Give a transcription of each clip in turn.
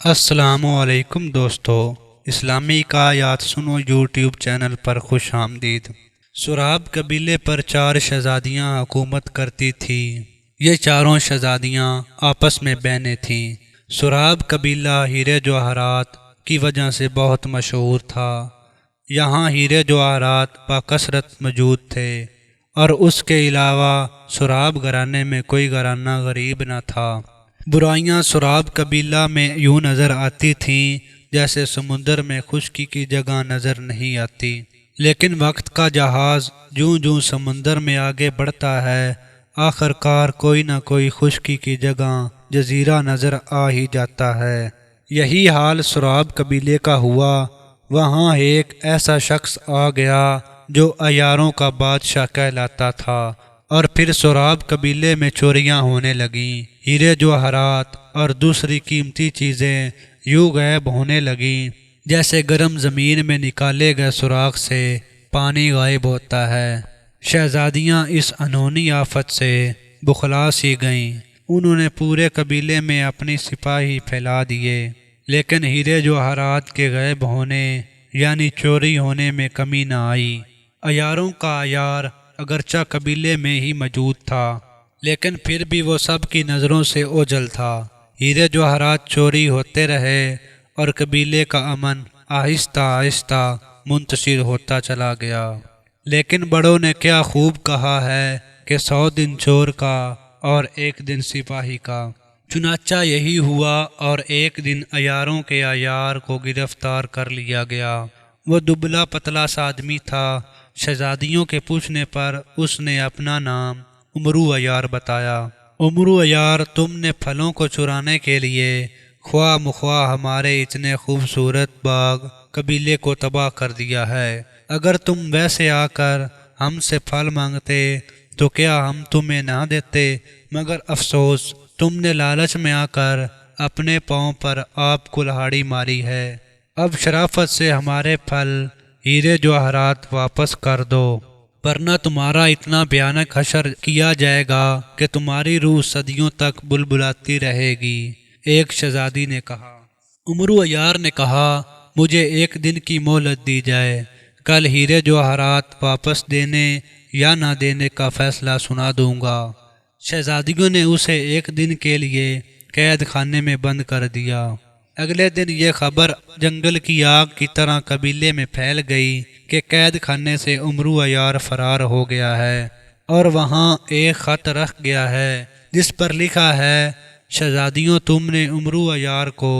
السلام علیکم دوستو، اسلامی کایات سنو یوٹیوب چینل پر خوش آمدید۔ سراب قبیلے پر 4 شہزادیاں حکومت کرتی تھیں۔ یہ چاروں شہزادیاں آپس میں بہنیں تھیں۔ سراب قبیلہ ہیرے جواہرات کی وجہ سے بہت مشہور تھا۔ یہاں ہیرے جواہرات بکثرت موجود تھے، اور اس کے علاوہ سراب گھرانے میں کوئی گھرانہ غریب نہ تھا۔ برائیاں سراب قبیلہ میں یوں نظر آتی تھیں جیسے سمندر میں خشکی کی جگہ نظر نہیں آتی، لیکن وقت کا جہاز جوں جوں سمندر میں آگے بڑھتا ہے، آخر کار کوئی نہ کوئی خشکی کی جگہ جزیرہ نظر آ ہی جاتا ہے۔ یہی حال سراب قبیلے کا ہوا۔ وہاں ایک ایسا شخص آ گیا جو عیاروں کا بادشاہ کہلاتا تھا، اور پھر سراب قبیلے میں چوریاں ہونے لگیں۔ ہیرے جواہرات اور دوسری قیمتی چیزیں یوں غائب ہونے لگیں جیسے گرم زمین میں نکالے گئے سوراخ سے پانی غائب ہوتا ہے۔ شہزادیاں اس انہونی آفت سے بخلا سی گئیں۔ انہوں نے پورے قبیلے میں اپنی سپاہی پھیلا دیے، لیکن ہیرے جواہرات کے غائب ہونے یعنی چوری ہونے میں کمی نہ آئی۔ عیاروں کا عیار اگرچہ قبیلے میں ہی موجود تھا، لیکن پھر بھی وہ سب کی نظروں سے اوجھل تھا۔ ہیرے جواہرات چوری ہوتے رہے اور قبیلے کا امن آہستہ آہستہ منتشر ہوتا چلا گیا۔ لیکن بڑوں نے کیا خوب کہا ہے کہ 100 دن چور کا اور 1 دن سپاہی کا۔ چنانچہ یہی ہوا، اور ایک دن عیاروں کے عیار کو گرفتار کر لیا گیا۔ وہ دبلا پتلا سا آدمی تھا۔ شہزادیوں کے پوچھنے پر اس نے اپنا نام امرو عیار بتایا۔ امرو عیار، تم نے پھلوں کو چرانے کے لیے خواہ مخواہ ہمارے اتنے خوبصورت باغ قبیلے کو تباہ کر دیا ہے۔ اگر تم ویسے آ کر ہم سے پھل مانگتے تو کیا ہم تمہیں نہ دیتے؟ مگر افسوس، تم نے لالچ میں آ کر اپنے پاؤں پر آپ کلہاڑی ماری ہے۔ اب شرافت سے ہمارے پھل ہیرے جواہرات واپس کر دو، ورنہ تمہارا اتنا بھیانک حشر کیا جائے گا کہ تمہاری روح صدیوں تک بلبلاتی رہے گی۔ ایک شہزادی نے کہا۔ امرو عیار نے کہا، مجھے 1 دن کی مہلت دی جائے، کل ہیرے جواہرات واپس دینے یا نہ دینے کا فیصلہ سنا دوں گا۔ شہزادیوں نے اسے 1 دن کے لیے قید خانے میں بند کر دیا۔ اگلے دن یہ خبر جنگل کی آگ کی طرح قبیلے میں پھیل گئی کہ قید خانے سے امرو عیار فرار ہو گیا ہے، اور وہاں ایک خط رکھ گیا ہے جس پر لکھا ہے، شہزادیوں، تم نے امرو عیار کو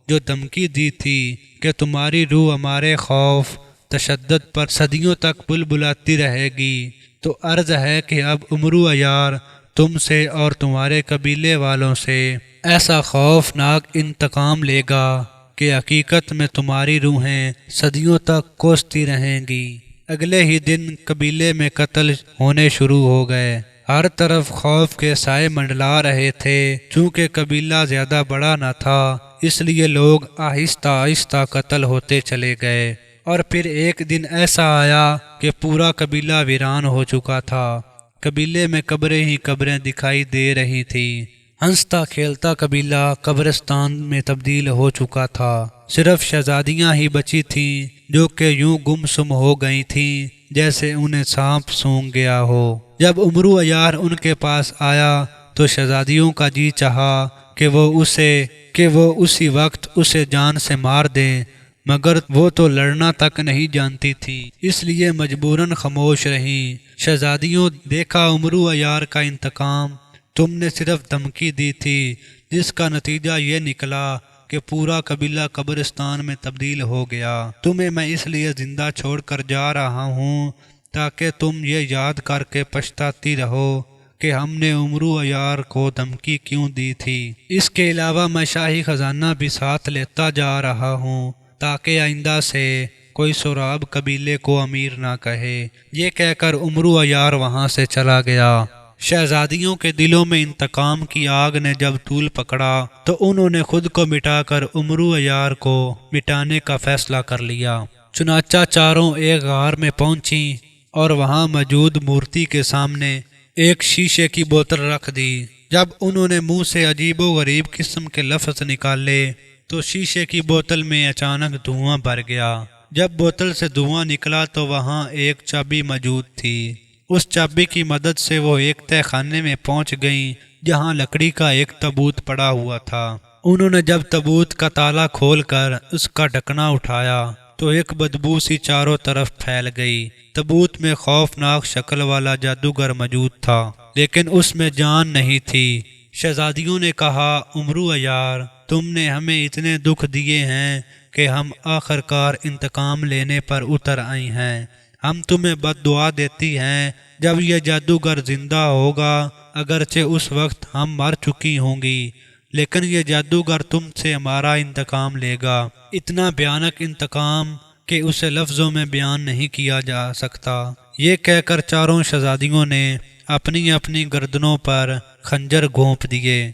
جو دھمکی دی تھی کہ تمہاری روح ہمارے خوف تشدد پر صدیوں تک بلبلاتی رہے گی، تو عرض ہے کہ اب امرو عیار تم سے اور تمہارے قبیلے والوں سے ایسا خوفناک انتقام لے گا کہ حقیقت میں تمہاری روحیں صدیوں تک کوستی رہیں گی۔ اگلے ہی دن قبیلے میں قتل ہونے شروع ہو گئے۔ ہر طرف خوف کے سائے منڈلا رہے تھے۔ چونکہ قبیلہ زیادہ بڑا نہ تھا، اس لیے لوگ آہستہ آہستہ قتل ہوتے چلے گئے، اور پھر ایک دن ایسا آیا کہ پورا قبیلہ ویران ہو چکا تھا۔ قبیلے میں قبریں ہی قبریں دکھائی دے رہی تھیں۔ ہنستا کھیلتا قبیلہ قبرستان میں تبدیل ہو چکا تھا۔ صرف شہزادیاں ہی بچی تھیں جو کہ یوں گم سم ہو گئی تھیں جیسے انہیں سانپ سونگھ گیا ہو۔ جب امرو عیار ان کے پاس آیا تو شہزادیوں کا جی چاہا کہ وہ اسی وقت اسے جان سے مار دیں، مگر وہ تو لڑنا تک نہیں جانتی تھی، اس لیے مجبوراً خاموش رہیں۔ شہزادیوں، دیکھا امرو عیار کا انتقام، تم نے صرف دھمکی دی تھی، جس کا نتیجہ یہ نکلا کہ پورا قبیلہ قبرستان میں تبدیل ہو گیا۔ تمہیں میں اس لیے زندہ چھوڑ کر جا رہا ہوں تاکہ تم یہ یاد کر کے پچھتاتی رہو کہ ہم نے امرو عیار کو دھمکی کیوں دی تھی۔ اس کے علاوہ میں شاہی خزانہ بھی ساتھ لیتا جا رہا ہوں تاکہ آئندہ سے کوئی سراب قبیلے کو امیر نہ کہے۔ یہ کہہ کر امرو عیار وہاں سے چلا گیا۔ شہزادیوں کے دلوں میں انتقام کی آگ نے جب طول پکڑا تو انہوں نے خود کو مٹا کر امرو عیار کو مٹانے کا فیصلہ کر لیا۔ چنانچہ چاروں ایک غار میں پہنچیں اور وہاں موجود مورتی کے سامنے ایک شیشے کی بوتل رکھ دی۔ جب انہوں نے منہ سے عجیب و غریب قسم کے لفظ نکالے تو شیشے کی بوتل میں اچانک دھواں بھر گیا۔ جب بوتل سے دھواں نکلا تو وہاں ایک چابی موجود تھی۔ اس چابی کی مدد سے وہ ایک تہہ خانے میں پہنچ گئیں جہاں لکڑی کا ایک تابوت پڑا ہوا تھا۔ انہوں نے جب تابوت کا تالا کھول کر اس کا ڈھکنا اٹھایا تو ایک بدبو سی چاروں طرف پھیل گئی۔ تابوت میں خوفناک شکل والا جادوگر موجود تھا، لیکن اس میں جان نہیں تھی۔ شہزادیوں نے کہا، امرو عیار، تم نے ہمیں اتنے دکھ دیے ہیں کہ ہم آخر کار انتقام لینے پر اتر آئی ہیں۔ ہم تمہیں بد دعا دیتی ہیں، جب یہ جادوگر زندہ ہوگا، اگرچہ اس وقت ہم مر چکی ہوں گی، لیکن یہ جادوگر تم سے ہمارا انتقام لے گا، اتنا بھیانک انتقام کہ اسے لفظوں میں بیان نہیں کیا جا سکتا۔ یہ کہہ کر چاروں شہزادیوں نے اپنی اپنی گردنوں پر خنجر گھونپ دیے،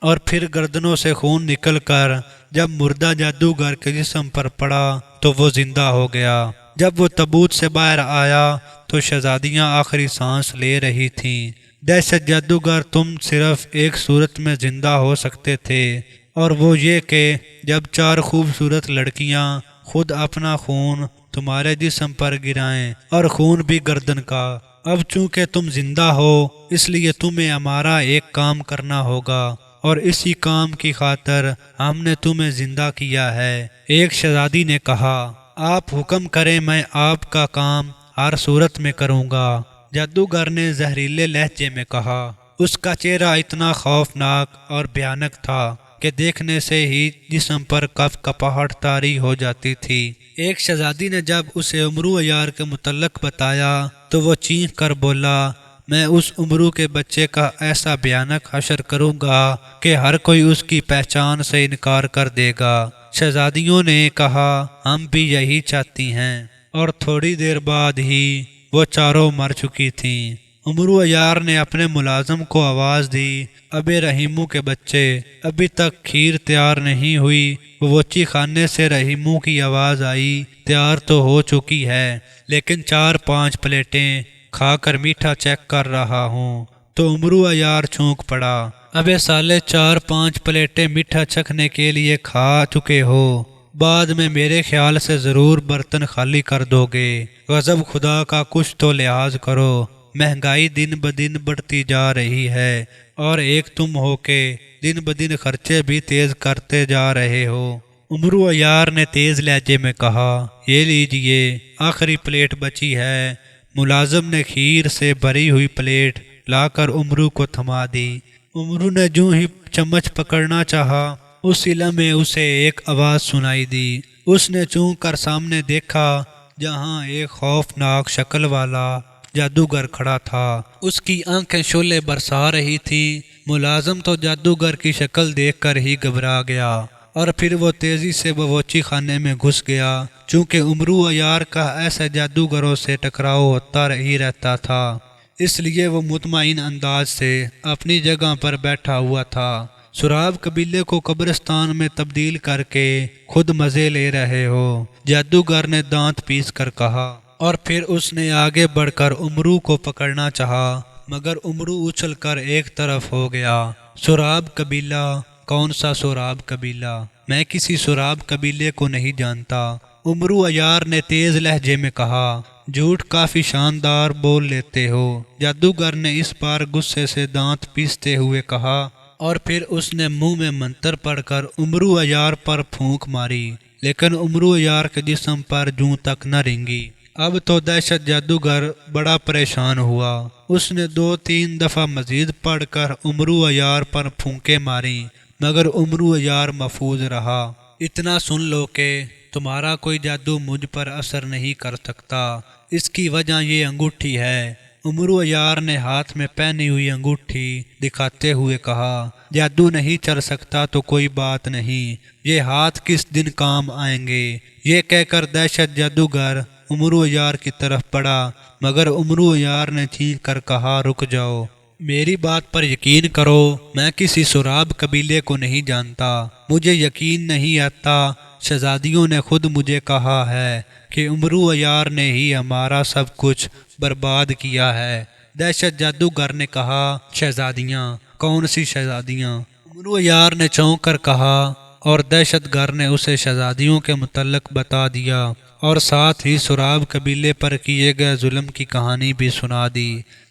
اور پھر گردنوں سے خون نکل کر جب مردہ جادوگر کے جسم پر پڑا تو وہ زندہ ہو گیا۔ جب وہ تابوت سے باہر آیا تو شہزادیاں آخری سانس لے رہی تھیں۔ دہشت جادوگر، تم صرف ایک صورت میں زندہ ہو سکتے تھے، اور وہ یہ کہ جب چار خوبصورت لڑکیاں خود اپنا خون تمہارے جسم پر گرائیں، اور خون بھی گردن کا۔ اب چونکہ تم زندہ ہو، اس لیے تمہیں ہمارا ایک کام کرنا ہوگا، اور اسی کام کی خاطر ہم نے تمہیں زندہ کیا ہے۔ ایک شہزادی نے کہا، آپ حکم کریں، میں آپ کا کام ہر صورت میں کروں گا۔ جادوگر نے زہریلے لہجے میں کہا۔ اس کا چہرہ اتنا خوفناک اور بھیانک تھا کہ دیکھنے سے ہی جسم پر کپ کپاہٹ طاری ہو جاتی تھی۔ ایک شہزادی نے جب اسے امرو عیار کے متعلق بتایا تو وہ چیخ کر بولا، میں اس امرو کے بچے کا ایسا بھیانک حشر کروں گا کہ ہر کوئی اس کی پہچان سے انکار کر دے گا۔ شہزادیوں نے کہا، ہم بھی یہی چاہتی ہیں، اور تھوڑی دیر بعد ہی وہ چاروں مر چکی تھیں۔ امرو عیار نے اپنے ملازم کو آواز دی، ابے رحیمو کے بچے، ابھی تک کھیر تیار نہیں ہوئی۔ باورچی خانے سے رحیمو کی آواز آئی، تیار تو ہو چکی ہے، لیکن 4-5 پلیٹیں کھا کر میٹھا چیک کر رہا ہوں۔ تو امرو عیار چونک پڑا، ابے سالے 4-5 پلیٹیں میٹھا چکھنے کے لیے کھا چکے ہو، بعد میں میرے خیال سے ضرور برتن خالی کر دو گے۔ غضب خدا کا کچھ تو لحاظ کرو، مہنگائی دن بدن بڑھتی جا رہی ہے، اور ایک تم ہو کے دن بدن خرچے بھی تیز کرتے جا رہے ہو۔ امرو عیار نے تیز لہجے میں کہا، یہ لیجئے، آخری پلیٹ بچی ہے۔ ملازم نے کھیر سے بھری ہوئی پلیٹ لا کر امرو کو تھما دی۔ امرو نے جو ہی چمچ پکڑنا چاہا، اسی لمحے اسے ایک آواز سنائی دی۔ اس نے چونک کر سامنے دیکھا جہاں ایک خوفناک شکل والا جادوگر کھڑا تھا۔ اس کی آنکھیں شعلے برسا رہی تھی۔ ملازم تو جادوگر کی شکل دیکھ کر ہی گھبرا گیا، اور پھر وہ تیزی سے باورچی خانے میں گھس گیا۔ چونکہ امرو عیار کا ایسے جادوگروں سے ٹکراؤ ہوتا ہی رہتا تھا، اس لیے وہ مطمئن انداز سے اپنی جگہ پر بیٹھا ہوا تھا۔ سراب قبیلے کو قبرستان میں تبدیل کر کے خود مزے لے رہے ہو، جادوگر نے دانت پیس کر کہا، اور پھر اس نے آگے بڑھ کر امرو کو پکڑنا چاہا، مگر امرو اچھل کر ایک طرف ہو گیا۔ سراب قبیلہ؟ کون سا سراب قبیلہ؟ میں کسی سراب قبیلے کو نہیں جانتا۔ امرو عیار نے تیز لہجے میں کہا، جھوٹ کافی شاندار بول لیتے ہو۔ جادوگر نے اس بار غصے سے دانت پیستے ہوئے کہا، اور پھر اس نے منہ میں منتر پڑھ کر امرو عیار پر پھونک ماری، لیکن امرو عیار کے جسم پر جوں تک نہ رینگی۔ اب تو دہشت جادوگر بڑا پریشان ہوا۔ اس نے 2-3 دفعہ مزید پڑھ کر امرو عیار پر پھونکے ماری، مگر امرو عیار محفوظ رہا۔ اتنا سن لو کہ تمہارا کوئی جادو مجھ پر اثر نہیں کر سکتا، اس کی وجہ یہ انگوٹھی ہے۔ امرو عیار نے ہاتھ میں پہنی ہوئی انگوٹھی دکھاتے ہوئے کہا، جادو نہیں چل سکتا تو کوئی بات نہیں، یہ ہاتھ کس دن کام آئیں گے۔ یہ کہہ کر دہشت جادوگر امرو عیار کی طرف بڑھا، مگر امرو عیار نے چیخ کر کہا، رک جاؤ، میری بات پر یقین کرو، میں کسی سراب قبیلے کو نہیں جانتا، مجھے یقین نہیں آتا۔ شہزادیوں نے خود مجھے کہا ہے کہ امرو عیار نے ہی ہمارا سب کچھ برباد کیا ہے۔ دہشت جادوگر نے کہا، شہزادیاں؟ کون سی شہزادیاں؟ امرو عیار نے چونک کر کہا، اور دہشت گرد نے اسے شہزادیوں کے متعلق بتا دیا اور ساتھ ہی سراب قبیلے پر کیے گئے ظلم کی کہانی بھی سنا دی۔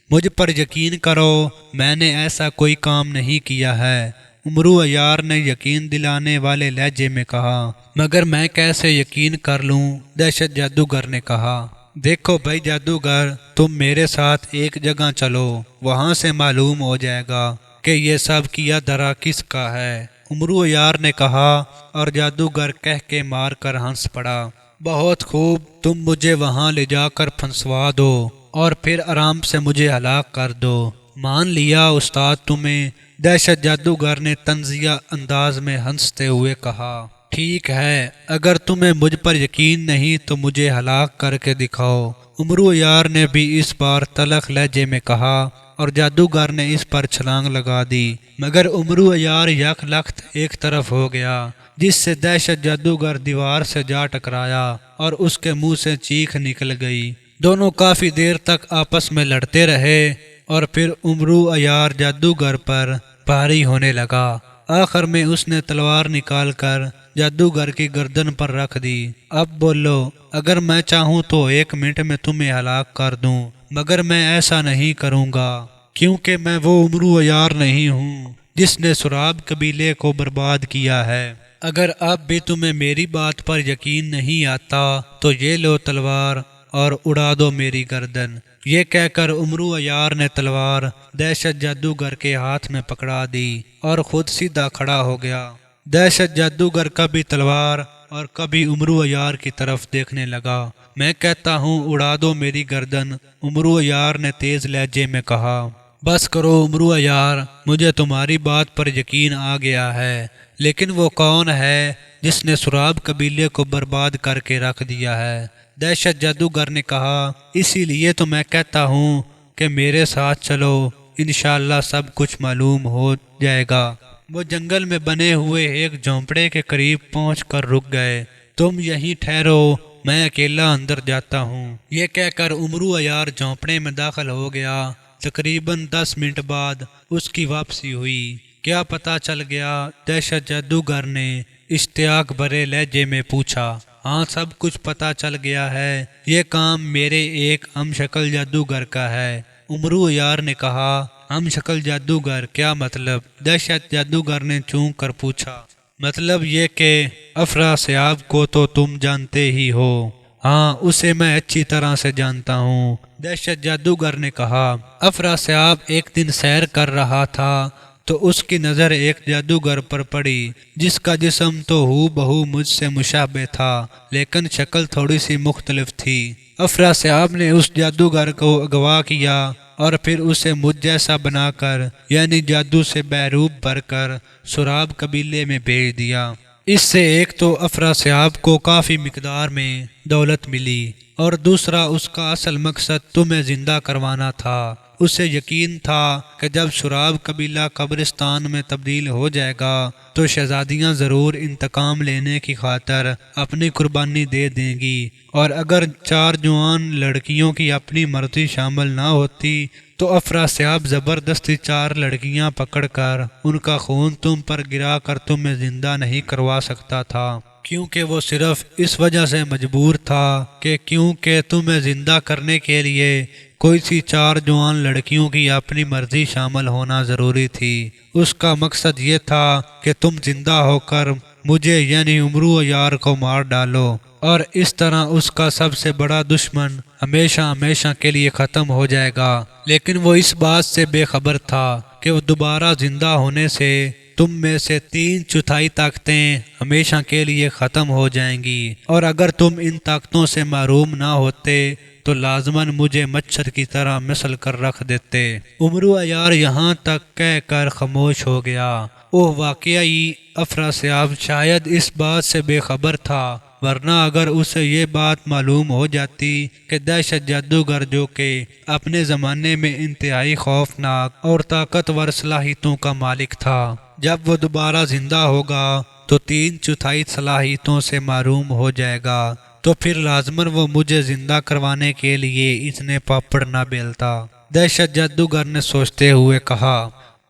مجھ پر یقین کرو، میں نے ایسا کوئی کام نہیں کیا ہے، عمرو عیار نے یقین دلانے والے لہجے میں کہا۔ مگر میں کیسے یقین کر لوں؟ دہشت جادوگر نے کہا۔ دیکھو بھائی جادوگر، تم میرے ساتھ ایک جگہ چلو، وہاں سے معلوم ہو جائے گا کہ یہ سب کیا دھرا کس کا ہے۔ عمرو عیار نے کہا اور جادوگر کہہ کے مار کر ہنس پڑا۔ بہت خوب، تم مجھے وہاں لے جا کر پھنسوا دو اور پھر آرام سے مجھے ہلاک کر دو، مان لیا استاد تمہیں، دہشت جادوگر نے طنزیہ انداز میں ہنستے ہوئے کہا۔ ٹھیک ہے، اگر تمہیں مجھ پر یقین نہیں تو مجھے ہلاک کر کے دکھاؤ۔ عمرو عیار نے بھی اس بار تلخ لہجے میں کہا اور جادوگر نے اس پر چھلانگ لگا دی، مگر عمرو عیار یک لخت ایک طرف ہو گیا، جس سے دہشت جادوگر دیوار سے جا ٹکرایا اور اس کے منہ سے چیخ نکل گئی۔ دونوں کافی دیر تک آپس میں لڑتے رہے اور پھر عمرو عیار جادوگر پر بھاری ہونے لگا۔ آخر میں اس نے تلوار نکال کر جادوگر کی گردن پر رکھ دی۔ اب بولو، اگر میں چاہوں تو 1 منٹ میں تمہیں ہلاک کر دوں، مگر میں ایسا نہیں کروں گا، کیونکہ میں وہ عمرو عیار نہیں ہوں جس نے سراب قبیلے کو برباد کیا ہے۔ اگر اب بھی تمہیں میری بات پر یقین نہیں آتا تو یہ لو تلوار اور اڑا دو میری گردن۔ یہ کہہ کر عمرو عیار نے تلوار دہشت جادوگر کے ہاتھ میں پکڑا دی اور خود سیدھا کھڑا ہو گیا۔ دہشت جادوگر کبھی تلوار اور کبھی عمرو عیار کی طرف دیکھنے لگا۔ میں کہتا ہوں اڑا دو میری گردن، عمرو عیار نے تیز لہجے میں کہا۔ بس کرو عمرو عیار، مجھے تمہاری بات پر یقین آ گیا ہے، لیکن وہ کون ہے جس نے سراب قبیلے کو برباد کر کے رکھ دیا ہے؟ دہشت جادوگر نے کہا۔ اسی لیے تو میں کہتا ہوں کہ میرے ساتھ چلو، انشاءاللہ سب کچھ معلوم ہو جائے گا۔ وہ جنگل میں بنے ہوئے ایک جھونپڑے کے قریب پہنچ کر رک گئے۔ تم یہیں ٹھہرو، میں اکیلا اندر جاتا ہوں۔ یہ کہہ کر عمرو عیار جھونپڑے میں داخل ہو گیا۔ تقریباً 10 منٹ بعد اس کی واپسی ہوئی۔ کیا پتہ چل گیا؟ دہشت جادوگر نے اشتیاق بھرے لہجے میں پوچھا۔ ہاں، سب کچھ پتہ چل گیا ہے، یہ کام میرے ایک ہم شکل جادوگر کا ہے، عمرو عیار نے کہا۔ ہم شکل جادوگر کیا مطلب؟ دہشت جادوگر نے چونک کر پوچھا۔ مطلب یہ کہ افراسیاب کو تو تم جانتے ہی ہو۔ ہاں، اسے میں اچھی طرح سے جانتا ہوں، دہشت جادوگر نے کہا۔ افراسیاب ایک دن سیر کر رہا تھا تو اس کی نظر ایک جادوگر پر پڑی جس کا جسم تو ہو بہو مجھ سے مشابہ تھا، لیکن شکل تھوڑی سی مختلف تھی۔ افراسیاب نے اس جادوگر کو اغوا کیا اور پھر اسے مجھ جیسا بنا کر، یعنی جادو سے بحروب بھر کر سراب قبیلے میں بھیج دیا۔ اس سے ایک تو افراسیاب کو کافی مقدار میں دولت ملی اور دوسرا اس کا اصل مقصد تمہیں زندہ کروانا تھا۔ اسے یقین تھا کہ جب سراب قبیلہ قبرستان میں تبدیل ہو جائے گا تو شہزادیاں ضرور انتقام لینے کی خاطر اپنی قربانی دے دیں گی، اور اگر 4 جوان لڑکیوں کی اپنی مرضی شامل نہ ہوتی تو افراسیاب زبردستی 4 لڑکیاں پکڑ کر ان کا خون تم پر گرا کر تمہیں زندہ نہیں کروا سکتا تھا، کیونکہ وہ صرف اس وجہ سے مجبور تھا کہ کیونکہ تمہیں زندہ کرنے کے لیے کوئی سی 4 جوان لڑکیوں کی اپنی مرضی شامل ہونا ضروری تھی۔ اس کا مقصد یہ تھا کہ تم زندہ ہو کر مجھے یعنی عمرو عیار کو مار ڈالو، اور اس طرح اس کا سب سے بڑا دشمن ہمیشہ ہمیشہ کے لیے ختم ہو جائے گا۔ لیکن وہ اس بات سے بے خبر تھا کہ وہ دوبارہ زندہ ہونے سے تم میں سے 3/4 طاقتیں ہمیشہ کے لیے ختم ہو جائیں گی، اور اگر تم ان طاقتوں سے محروم نہ ہوتے تو لازماً مجھے مچھر کی طرح مسل کر رکھ دیتے۔ عمرو عیار یہاں تک کہہ کر خاموش ہو گیا۔ وہ واقعی افراسیاب شاید اس بات سے بے خبر تھا، ورنہ اگر اسے یہ بات معلوم ہو جاتی کہ دہشت جادوگر جو کہ اپنے زمانے میں انتہائی خوفناک اور طاقتور صلاحیتوں کا مالک تھا، جب وہ دوبارہ زندہ ہوگا تو 3/4 صلاحیتوں سے محروم ہو جائے گا، تو پھر لازماً وہ مجھے زندہ کروانے کے لیے اتنے پاپڑ نہ بیلتا، دہشت جادوگر نے سوچتے ہوئے کہا۔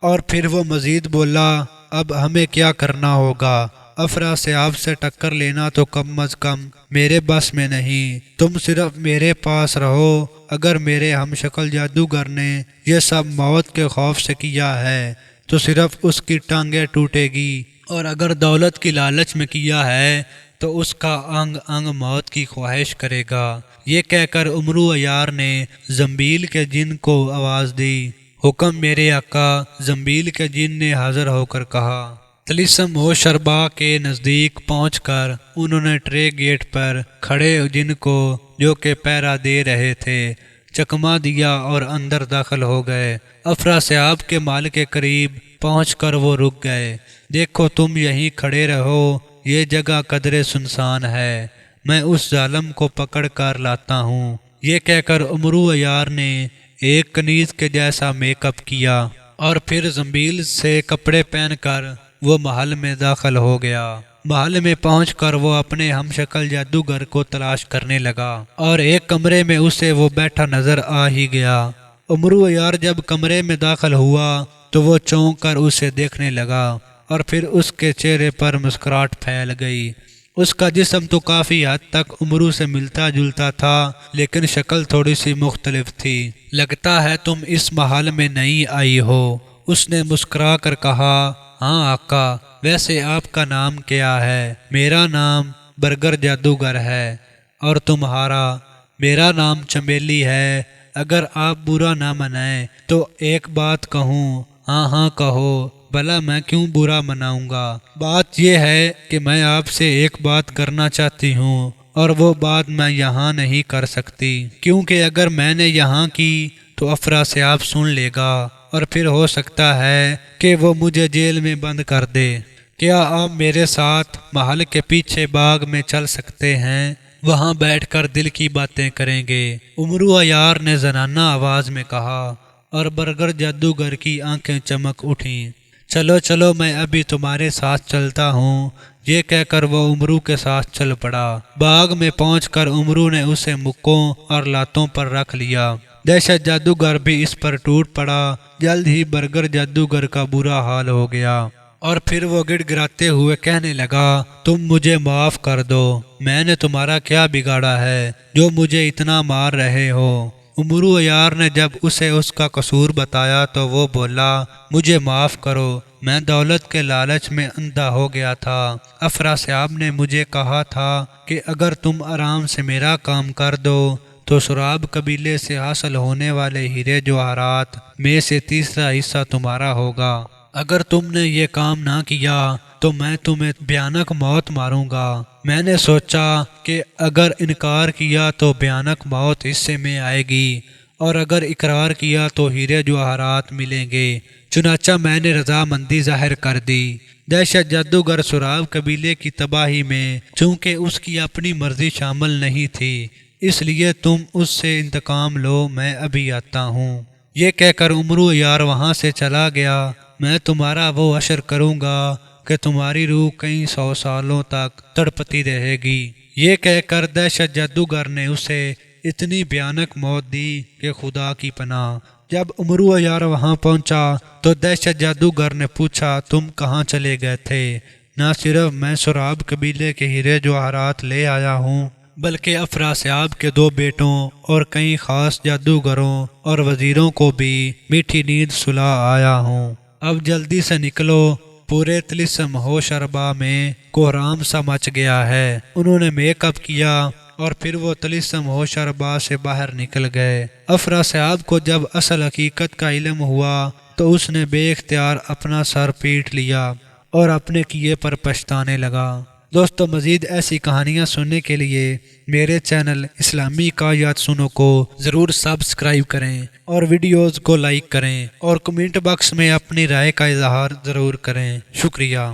اور پھر وہ مزید بولا، اب ہمیں کیا کرنا ہوگا؟ افراسیاب سے ٹکر لینا تو کم از کم میرے بس میں نہیں، تم صرف میرے پاس رہو۔ اگر میرے ہم شکل جادوگر نے یہ سب موت کے خوف سے کیا ہے تو صرف اس کی ٹانگیں ٹوٹے گی، اور اگر دولت کی لالچ میں کیا ہے تو اس کا انگ انگ موت کی خواہش کرے گا۔ یہ کہہ کر عمرو عیار نے زنبیل کے جن کو آواز دی۔ حکم میرے آقا، زنبیل کے جن نے حاضر ہو کر کہا۔ طلسم و شربا کے نزدیک پہنچ کر انہوں نے ٹرے گیٹ پر کھڑے جن کو جو کہ پہرا دے رہے تھے چکما دیا اور اندر داخل ہو گئے۔ افراسیاب کے مال کے قریب پہنچ کر وہ رک گئے۔ دیکھو تم یہیں کھڑے رہو، یہ جگہ قدرے سنسان ہے، میں اس ظالم کو پکڑ کر لاتا ہوں۔ یہ کہہ کر عمرو عیار نے ایک کنیز کے جیسا میک اپ کیا اور پھر زنبیل سے کپڑے پہن کر وہ محل میں داخل ہو گیا۔ محل میں پہنچ کر وہ اپنے ہم شکل جادوگر کو تلاش کرنے لگا اور ایک کمرے میں اسے وہ بیٹھا نظر آ ہی گیا۔ عمرو عیار جب کمرے میں داخل ہوا تو وہ چونک کر اسے دیکھنے لگا اور پھر اس کے چہرے پر مسکراہٹ پھیل گئی۔ اس کا جسم تو کافی حد تک عمرو سے ملتا جلتا تھا لیکن شکل تھوڑی سی مختلف تھی۔ لگتا ہے تم اس محل میں نئی آئی ہو، اس نے مسکرا کر کہا۔ ہاں آقا، ویسے آپ کا نام کیا ہے؟ میرا نام برگر جادوگر ہے، اور تمہارا؟ میرا نام چمیلی ہے۔ اگر آپ برا نہ منائیں تو ایک بات کہوں؟ ہاں ہاں کہو۔ بھلا میں کیوں برا مناؤں گا؟ بات یہ ہے کہ میں آپ سے ایک بات کرنا چاہتی ہوں اور وہ بات میں یہاں نہیں کر سکتی، کیونکہ اگر میں نے یہاں کی تو افراسیاب سن لے گا اور پھر ہو سکتا ہے کہ وہ مجھے جیل میں بند کر دے۔ کیا آپ میرے ساتھ محل کے پیچھے باغ میں چل سکتے ہیں؟ وہاں بیٹھ کر دل کی باتیں کریں گے، عمرو عیار نے زنانہ آواز میں کہا، اور برگر جادوگر کی آنکھیں چمک اٹھیں۔ چلو چلو، میں ابھی تمہارے ساتھ چلتا ہوں۔ یہ کہہ کر وہ عمرو کے ساتھ چل پڑا۔ باغ میں پہنچ کر عمرو نے اسے مکوں اور لاتوں پر رکھ لیا۔ دہشت جادوگر بھی اس پر ٹوٹ پڑا۔ جلد ہی برگر جادوگر کا برا حال ہو گیا اور پھر وہ گڑ گڑاتے ہوئے کہنے لگا، تم مجھے معاف کر دو، میں نے تمہارا کیا بگاڑا ہے جو مجھے اتنا مار رہے ہو؟ عمرو عیار نے جب اسے اس کا قصور بتایا تو وہ بولا، مجھے معاف کرو، میں دولت کے لالچ میں اندھا ہو گیا تھا۔ افراسیاب نے مجھے کہا تھا کہ اگر تم آرام سے میرا کام کر دو تو سراب قبیلے سے حاصل ہونے والے ہیرے جواہرات میں سے تیسرا حصہ تمہارا ہوگا۔ اگر تم نے یہ کام نہ کیا تو میں تمہیں بھیانک موت ماروں گا۔ میں نے سوچا کہ اگر انکار کیا تو بھیانک موت حصے میں آئے گی، اور اگر اقرار کیا تو ہیرے جواہرات ملیں گے۔ چنانچہ میں نے رضامندی ظاہر کر دی۔ دہشت جادوگر سراب قبیلے کی تباہی میں چونکہ اس کی اپنی مرضی شامل نہیں تھی، اس لیے تم اس سے انتقام لو، میں ابھی آتا ہوں۔ یہ کہہ کر عمرو عیار وہاں سے چلا گیا۔ میں تمہارا وہ حشر کروں گا کہ تمہاری روح کئی 100 سالوں تک تڑپتی رہے گی۔ یہ کہہ کر دہشت جادوگر نے اسے اتنی بھیانک موت دی کہ خدا کی پناہ۔ جب عمرو عیار وہاں پہنچا تو دہشت جادوگر نے پوچھا، تم کہاں چلے گئے تھے؟ نہ صرف میں سراب قبیلے کے ہیرے جواہرات لے آیا ہوں بلکہ افراسیاب کے 2 بیٹوں اور کئی خاص جادوگروں اور وزیروں کو بھی میٹھی نیند سلا آیا ہوں۔ اب جلدی سے نکلو، پورے طلسم ہو شربا میں کوہرام سا مچ گیا ہے۔ انہوں نے میک اپ کیا اور پھر وہ طلسم ہو شربا سے باہر نکل گئے۔ افراسیاب کو جب اصل حقیقت کا علم ہوا تو اس نے بے اختیار اپنا سر پیٹ لیا اور اپنے کیے پر پچھتانے لگا۔ دوستو، مزید ایسی کہانیاں سننے کے لیے میرے چینل اسلامی حکایات سنو کو ضرور سبسکرائب کریں اور ویڈیوز کو لائک کریں اور کمنٹ باکس میں اپنی رائے کا اظہار ضرور کریں۔ شکریہ۔